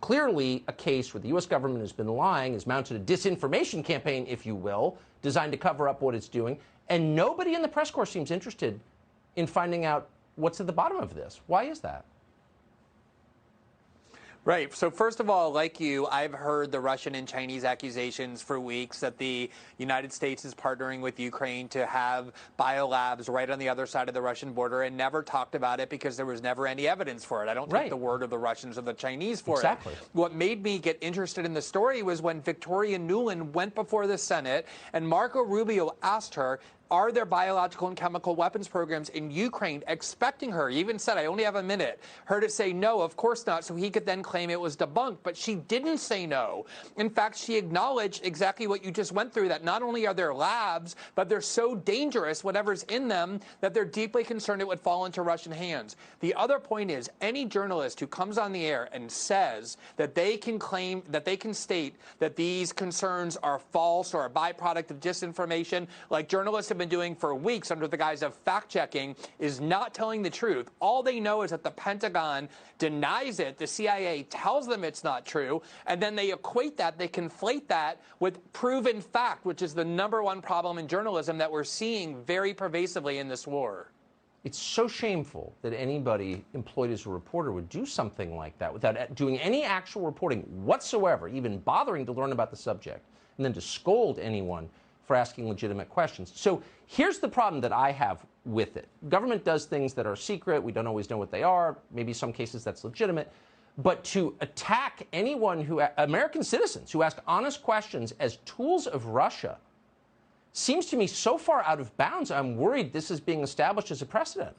clearly a case where the U.S. government has been lying, has mounted a disinformation campaign, if you will, designed to cover up what it's doing, and nobody in the press corps seems interested in finding out what's at the bottom of this. Why is that? Right. So first of all, like you, I've heard the Russian and Chinese accusations for weeks that the United States is partnering with Ukraine to have biolabs right on the other side of the Russian border, and never talked about it because there was never any evidence for it. I don't take the word of the Russians or the Chinese for it. What made me get interested in the story was when Victoria Nuland went before the Senate and Marco Rubio asked her, are there biological and chemical weapons programs in Ukraine, expecting her, he even said, I only have a minute, her to say no, of course not, so he could then claim it was debunked. But she didn't say no. In fact, she acknowledged exactly what you just went through, that not only are there labs, but they're so dangerous, whatever's in them, that they're deeply concerned it would fall into Russian hands. The other point is, any journalist who comes on the air and says that they can claim, that they can state that these concerns are false or a byproduct of disinformation, like journalists have been doing for weeks under the guise of fact-checking, is not telling the truth. All they know is that the Pentagon denies it, the CIA tells them it's not true, and then they equate that, they conflate that with proven fact, which is the #1 problem in journalism that we're seeing very pervasively in this war. It's so shameful that anybody employed as a reporter would do something like that without doing any actual reporting whatsoever, even bothering to learn about the subject, and then to scold anyone for asking legitimate questions. So here's the problem that I have with it. Government does things that are secret. We don't always know what they are. Maybe some cases that's legitimate. But to attack anyone who, American citizens who ask honest questions as tools of Russia, seems to me so far out of bounds, I'm worried this is being established as a precedent.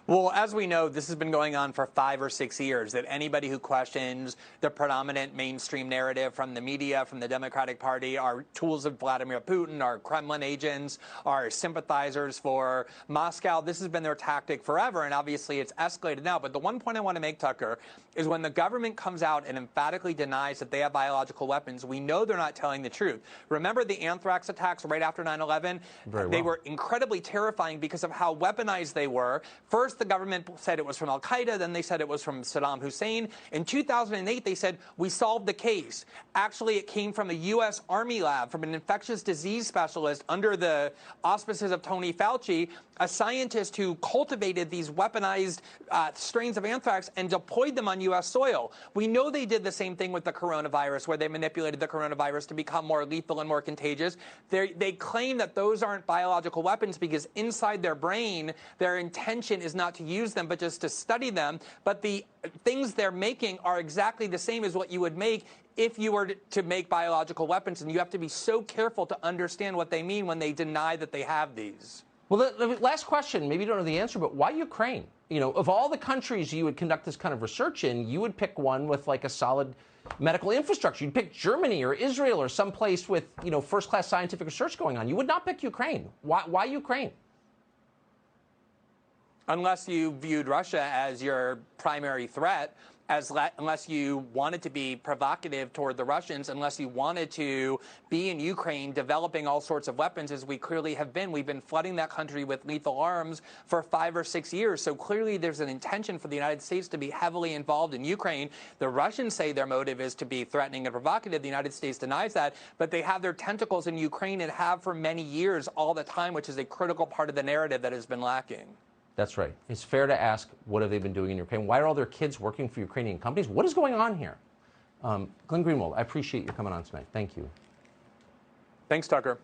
Well, as we know, this has been going on for 5 or 6 years, that anybody who questions the predominant mainstream narrative from the media, from the Democratic Party, are tools of Vladimir Putin, are Kremlin agents, are sympathizers for Moscow. This has been their tactic forever, and obviously it's escalated now. But the one point I want to make, Tucker, is when the government comes out and emphatically denies that they have biological weapons, we know they're not telling the truth. Remember the anthrax attacks right after 9/11? They were incredibly terrifying because of how weaponized they were. First, the government said it was from al-Qaeda, then they said it was from Saddam Hussein. In 2008, they said, we solved the case. Actually, it came from a U.S. Army lab, from an infectious disease specialist under the auspices of Tony Fauci, a scientist who cultivated these weaponized strains of anthrax and deployed them on U.S. soil. We know they did the same thing with the coronavirus, where they manipulated the coronavirus to become more lethal and more contagious. They claim that those aren't biological weapons because inside their brain, their intention is not to use them, but just to study them. But the things they're making are exactly the same as what you would make if you were to make biological weapons. And you have to be so careful to understand what they mean when they deny that they have these. Well, the last question, maybe you don't know the answer, but why Ukraine? You know, of all the countries you would conduct this kind of research in, you would pick one with like a solid medical infrastructure. You'd pick Germany or Israel or someplace with, you know, first-class scientific research going on. You would not pick Ukraine. Why Ukraine? Unless you viewed Russia as your primary threat, unless you wanted to be provocative toward the Russians, unless you wanted to be in Ukraine developing all sorts of weapons, as we clearly have been. We've been flooding that country with lethal arms for 5 or 6 years. So clearly there's an intention for the United States to be heavily involved in Ukraine. The Russians say their motive is to be threatening and provocative. The United States denies that. But they have their tentacles in Ukraine and have for many years all the time, which is a critical part of the narrative that has been lacking. That's right. It's fair to ask, what have they been doing in Ukraine? Why are all their kids working for Ukrainian companies? What is going on here? Glenn Greenwald, I appreciate you coming on tonight. Thank you. Thanks, Tucker.